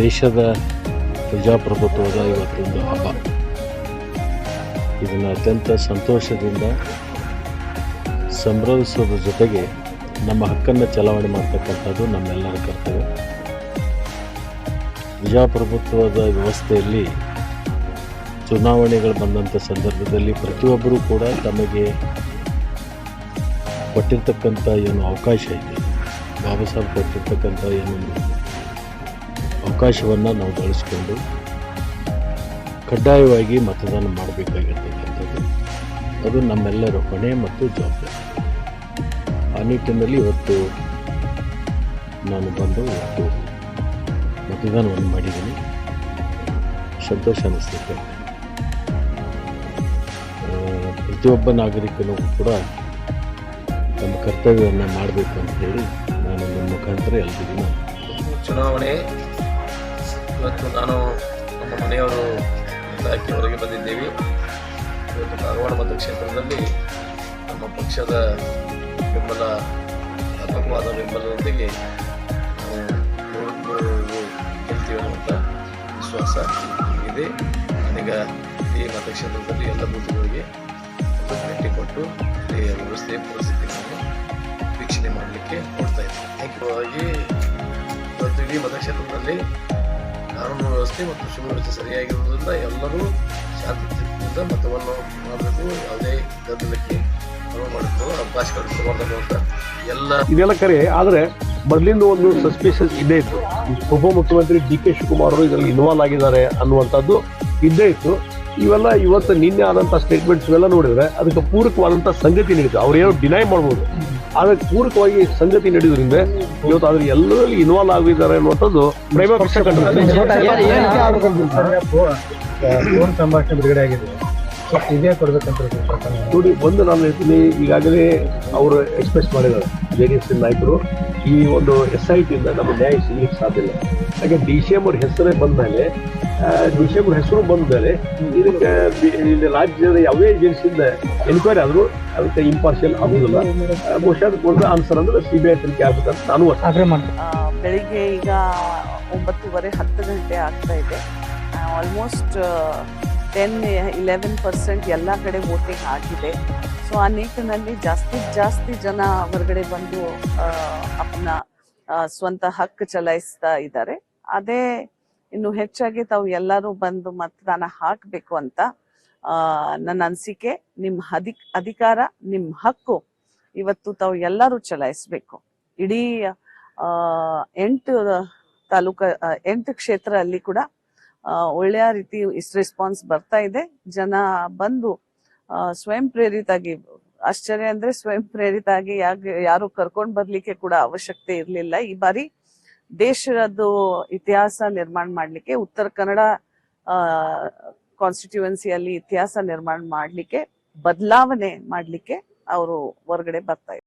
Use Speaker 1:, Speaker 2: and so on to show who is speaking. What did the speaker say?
Speaker 1: ದೇಶದ ಪ್ರಜಾಪ್ರಭುತ್ವದ ಇವತ್ತೊಂದು ಹಬ್ಬ. ಇದನ್ನು ಅತ್ಯಂತ ಸಂತೋಷದಿಂದ ಸಂಭ್ರಮಿಸೋದ್ರ ಜೊತೆಗೆ ನಮ್ಮ ಹಕ್ಕನ್ನು ಚಲಾವಣೆ ಮಾಡ್ತಕ್ಕಂಥದ್ದು ನಮ್ಮೆಲ್ಲರ ಕರ್ತವ್ಯ. ಪ್ರಜಾಪ್ರಭುತ್ವದ ವ್ಯವಸ್ಥೆಯಲ್ಲಿ ಚುನಾವಣೆಗಳು ಬಂದಂಥ ಸಂದರ್ಭದಲ್ಲಿ ಪ್ರತಿಯೊಬ್ಬರೂ ಕೂಡ ತಮಗೆ ಕೊಟ್ಟಿರ್ತಕ್ಕಂಥ ಏನು ಅವಕಾಶ ಇದೆ, ಬಾಬಾ ಸಾಹೇಬ್ ಕೊಟ್ಟಿರ್ತಕ್ಕಂಥ ಏನೊಂದು ಅವಕಾಶವನ್ನು ನಾವು ಬಳಸಿಕೊಂಡು ಕಡ್ಡಾಯವಾಗಿ ಮತದಾನ ಮಾಡಬೇಕಾಗಿರ್ತಕ್ಕಂಥದ್ದು ಅದು ನಮ್ಮೆಲ್ಲರ ಹೊಣೆ ಮತ್ತು ಜವಾಬ್ದಾರಿ. ಆ ನಿಟ್ಟಿನಲ್ಲಿ ಇವತ್ತು ನಾನು ಬಂದು ಇವತ್ತು ಮತದಾನವನ್ನು ಮಾಡಿದ್ದೀನಿ. ಸಂತೋಷ ಅನ್ನಿಸ್ತೈತೆ. ಪ್ರತಿಯೊಬ್ಬ ನಾಗರಿಕನೂ ಕೂಡ ತಮ್ಮ ಕರ್ತವ್ಯವನ್ನು ಮಾಡಬೇಕು ಅಂತ ಹೇಳಿ ನಾನು ನಿಮ್ಮ ಮುಖಾಂತರ ಎಲ್ರಿಗೂ
Speaker 2: ಚುನಾವಣೆ ಇವತ್ತು ನಾನು ನಮ್ಮ ಮನೆಯವರು ಇಲಾಖೆ ಹೊರಗೆ ಬಂದಿದ್ದೇವೆ. ಇವತ್ತು ಕಾರವಾರ ಮತಕ್ಷೇತ್ರದಲ್ಲಿ ನಮ್ಮ ಪಕ್ಷದ ಬೆಂಬಲ ವ್ಯಾಪಕವಾದ ಬೆಂಬಲದೊಂದಿಗೆ ನಾವು ಗೆಲ್ತೀವಿ ಅನ್ನುವಂಥ ವಿಶ್ವಾಸ ಇದೆ. ಈಗ ಈ ಮತಕ್ಷೇತ್ರದಲ್ಲಿ ಎಲ್ಲ ಬೂತ್ಗಳಿಗೆ ಭೇಟಿ ಕೊಟ್ಟು ಈ ವ್ಯವಸ್ಥೆ ಪರಿಸ್ಥಿತಿಗಳನ್ನು ವೀಕ್ಷಣೆ ಮಾಡಲಿಕ್ಕೆ ನೋಡ್ತಾ ಇದ್ದೀವಿ. ಮುಖ್ಯವಾಗಿ ಇವತ್ತು ಇಡೀ ಮತಕ್ಷೇತ್ರದಲ್ಲಿ ಕಾನೂನು ವ್ಯವಸ್ಥೆ ಮತ್ತು ಸುವ್ಯವಸ್ಥೆ ಸರಿಯಾಗಿರುವುದರಿಂದ ಎಲ್ಲರೂ ಶಾಂತಿಯಿಂದ ಮತವನ್ನು ಮಾಡಬೇಕು. ಯಾವುದೇ ಗದ್ದಲಕ್ಕೆ ಮಾಡಿಕೊಳ್ಳಲು ಅವಕಾಶ ಕಲ್ಪಿಸಬಾರ್ದು ಅಂತ
Speaker 3: ಇದೆಲ್ಲ ಕರೆ. ಆದರೆ ಮೊದಲಿಂದ ಒಂದು ಸಸ್ಪಿಷಸ್ ಇದ್ದೇ ಇತ್ತು. ಉಪಮುಖ್ಯಮಂತ್ರಿ ಡಿ ಕೆ ಶಿವಕುಮಾರ್ ಅವರು ಇದರಲ್ಲಿ ಇನ್ವಾಲ್ವ್ ಆಗಿದ್ದಾರೆ ಅನ್ನುವಂಥದ್ದು ಇದ್ದೇ ಇತ್ತು. ಇವೆಲ್ಲ ಇವತ್ತು ನಿನ್ನೆ ಆದಂಥ ಸ್ಟೇಟ್ಮೆಂಟ್ಸ್ ಇವೆಲ್ಲ ನೋಡಿದ್ರೆ ಅದಕ್ಕೆ ಪೂರಕವಾದಂಥ ಸಂಗತಿ ನಡೀತು. ಅವ್ರೇನೋ ಡಿನೈ ಮಾಡ್ಬೋದು, ಆದರೆ ಪೂರಕವಾಗಿ ಸಂಗತಿ ನಡೆಯೋದ್ರಿಂದ ಇವತ್ತು ಅದ್ರ ಎಲ್ಲರಲ್ಲಿ ಇನ್ವಾಲ್ವ್ ಆಗಿದ್ದಾರೆ ಅನ್ನುವಂಥದ್ದು ಪ್ರೈಮ ಪಕ್ಷ
Speaker 4: ಸಂಭಾಷಣೆ ಬಿಡುಗಡೆ ಆಗಿದೆ. ಇದೇ ಕೊಡ್ಬೇಕಂತ
Speaker 3: ನೋಡಿ, ಒಂದು ನಾನು ಹೇಳ್ತೀನಿ, ಈಗಾಗಲೇ ಅವರು ಎಕ್ಸ್ಪ್ರೆಸ್ ಮಾಡಿದ್ದಾರೆ ಜೆಡಿಎಸ್ ನಾಯಕರು, ಈ ಒಂದು SIT ಇಂದ ನಮ್ಮ ನ್ಯಾಯ ಸಿಗ್ಲಿಕ್ಕೆ ಸಾಧ್ಯ ಇಲ್ಲ. ಯಾಕೆ DCM ಅವ್ರ ಹೆಸರೇ ಬಂದ ಮೇಲೆ, DCM ಅವ್ರ ಹೆಸರು ಬಂದ ಮೇಲೆ ಇದಕ್ಕೆ ಇಲ್ಲಿ ರಾಜ್ಯದ ಯಾವುದೇ ಏಜೆನ್ಸಿಯಿಂದ ಎನ್ಕ್ವೈರಿ ಆದರೂ ಅದಕ್ಕೆ ಇಂಪಾರ್ಷಿಯಲ್ ಆಗುವುದಿಲ್ಲ. ಬಹುಶಃ ಅದಕ್ಕೆ ಒಂದು ಆನ್ಸರ್ ಅಂದ್ರೆ CBI ತನಿಖೆ ಆಗ್ಬೇಕಂತ ನಾನು ಆಗ್ರಹ ಮಾಡ್ತೀನಿ.
Speaker 5: ಬೆಳಿಗ್ಗೆ ಈಗ 9:30 10 ಗಂಟೆ ಆಗ್ತಾ ಇದೆ. ಆಲ್ಮೋಸ್ಟ್ 10-11% ಎಲ್ಲ ಕಡೆ ವೋಟಿಂಗ್ ಆಗಿದೆ. ಸೊ ಆ ನಿಟ್ಟಿನಲ್ಲಿ ಜಾಸ್ತಿ ಜನ ಹೊರಗಡೆ ಬಂದು ಅಪ್ಪನ ಸ್ವಂತ ಹಕ್ಕು ಚಲಾಯಿಸ್ತಾ ಇದ್ದಾರೆ. ಅದೇ ಇನ್ನು ಹೆಚ್ಚಾಗಿ ತಾವು ಎಲ್ಲರೂ ಬಂದು ಮತದಾನ ಹಾಕಬೇಕು ಅಂತ ನನ್ನ ಅನಿಸಿಕೆ. ನಿಮ್ಮ ಅಧಿಕಾರ, ನಿಮ್ಮ ಹಕ್ಕು ಇವತ್ತು ತಾವು ಎಲ್ಲರೂ ಚಲಾಯಿಸ್ಬೇಕು. ಇಡೀ 8 ಕ್ಷೇತ್ರ ಅಲ್ಲಿ ಕೂಡ ಒಳ್ಳೆಯ ರೀತಿ ರೆಸ್ಪಾನ್ಸ್ ಬರ್ತಾ ಇದೆ. ಜನ ಬಂದು ಸ್ವಯಂ ಪ್ರೇರಿತಾಗಿ, ಆಶ್ಚರ್ಯ ಅಂದ್ರೆ ಸ್ವಯಂ ಪ್ರೇರಿತಾಗಿ ಯಾರು ಕರ್ಕೊಂಡ್ ಬರ್ಲಿಕ್ಕೆ ಕೂಡ ಅವಶ್ಯಕತೆ ಇರಲಿಲ್ಲ. ಈ ಬಾರಿ ದೇಶದ ಇತಿಹಾಸ ನಿರ್ಮಾಣ ಮಾಡ್ಲಿಕ್ಕೆ, ಉತ್ತರ ಕನ್ನಡ ಕಾನ್ಸ್ಟಿಟ್ಯೂಯೆನ್ಸಿಯಲ್ಲಿ ಇತಿಹಾಸ ನಿರ್ಮಾಣ ಮಾಡ್ಲಿಕ್ಕೆ, ಬದಲಾವಣೆ ಮಾಡ್ಲಿಕ್ಕೆ ಅವರು ಹೊರಗಡೆ ಬರ್ತಾ ಇದ್ದಾರೆ.